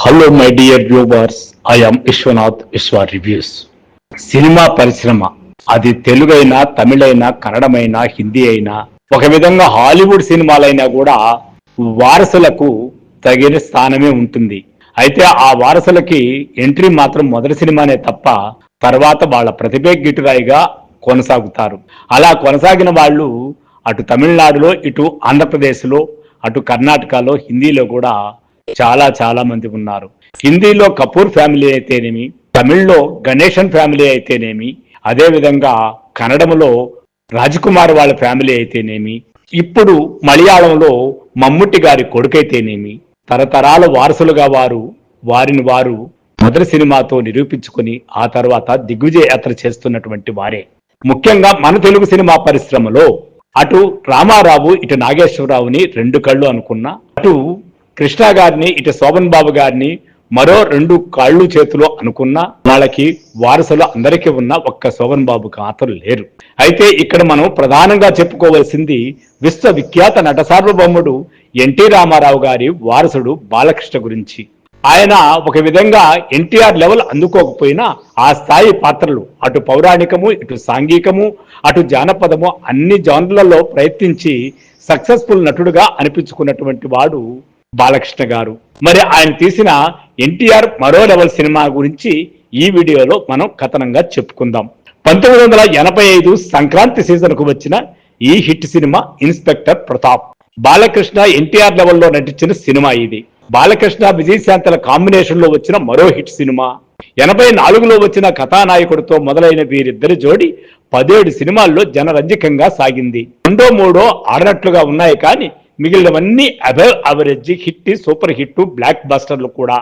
Hello my dear viewers, I am Vishwanath Vishwa reviews. Cinema పరిశ్రమ అది తెలుగైనా, తమిళైనా, కన్నడమైనా, హిందీ అయినా, ఒక విధంగా హాలీవుడ్ సినిమాలైనా కూడా వారసులకు తగిన స్థానమే ఉంటుంది. అయితే ఆ వారసులకి ఎంట్రీ మాత్రం మొదటి సినిమానే తప్ప తర్వాత వాళ్ళ ప్రతిభే గిట్టురాయిగా కొనసాగుతారు. అలా కొనసాగిన వాళ్ళు అటు తమిళనాడులో, ఇటు ఆంధ్రప్రదేశ్లో, అటు కర్ణాటకలో, హిందీలో కూడా చాలా చాలా మంది ఉన్నారు. హిందీలో కపూర్ ఫ్యామిలీ అయితేనేమి, తమిళ్లో గణేశన్ ఫ్యామిలీ అయితేనేమి, అదే విధంగా కన్నడంలో రాజకుమార్ వాళ్ళ ఫ్యామిలీ అయితేనేమి, ఇప్పుడు మలయాళంలో మమ్ముట్టి గారి కొడుకైతేనేమి, తరతరాల వారసులుగా వారు మొదటి సినిమాతో నిరూపించుకొని ఆ తర్వాత దిగ్విజయ యాత్ర చేస్తున్నటువంటి వారే. ముఖ్యంగా మన తెలుగు సినిమా పరిశ్రమలో అటు రామారావు, ఇటు నాగేశ్వరరావుని రెండు కళ్ళు అనుకున్నా, అటు కృష్ణ గారిని, ఇటు శోభన్ బాబు గారిని మరో రెండు కాళ్ళు చేతులు అనుకున్నా వాళ్ళకి వారసులు అందరికీ ఉన్న ఒక్క శోభన్ బాబుకి మాత్రం లేరు. అయితే ఇక్కడ మనం ప్రధానంగా చెప్పుకోవాల్సింది విశ్వవిఖ్యాత నట సార్వభౌముడు ఎన్టీ రామారావు గారి వారసుడు బాలకృష్ణ గురించి. ఆయన ఒక విధంగా ఎన్టీఆర్ లెవెల్ అందుకోకపోయినా ఆ స్థాయి పాత్రలు అటు పౌరాణికము, ఇటు సాంఘికము, అటు జానపదము అన్ని జాన్లలో ప్రయత్నించి సక్సెస్ఫుల్ నటుడుగా అనిపించుకున్నటువంటి వాడు బాలకృష్ణ గారు. మరి ఆయన తీసిన ఎన్టీఆర్ మరో లెవెల్ సినిమా గురించి ఈ వీడియోలో మనం కథనంగా చెప్పుకుందాం. 1985 సంక్రాంతి సీజన్ కు వచ్చిన ఈ hit cinema inspector Pratap. Balakrishna NTR లెవెల్లో నటించిన సినిమా ఇది. బాలకృష్ణ విజయశాంతల కాంబినేషన్ లో వచ్చిన మరో హిట్ సినిమా. 84లో వచ్చిన కథానాయకుడితో మొదలైన వీరిద్దరి జోడి 17 సినిమాల్లో జనరంజకంగా సాగింది. రెండో మూడో ఆడినట్లుగా ఉన్నాయి కానీ మిగిలినవన్నీ above average hit, super hit, బ్లాక్ బస్టర్లు కూడా.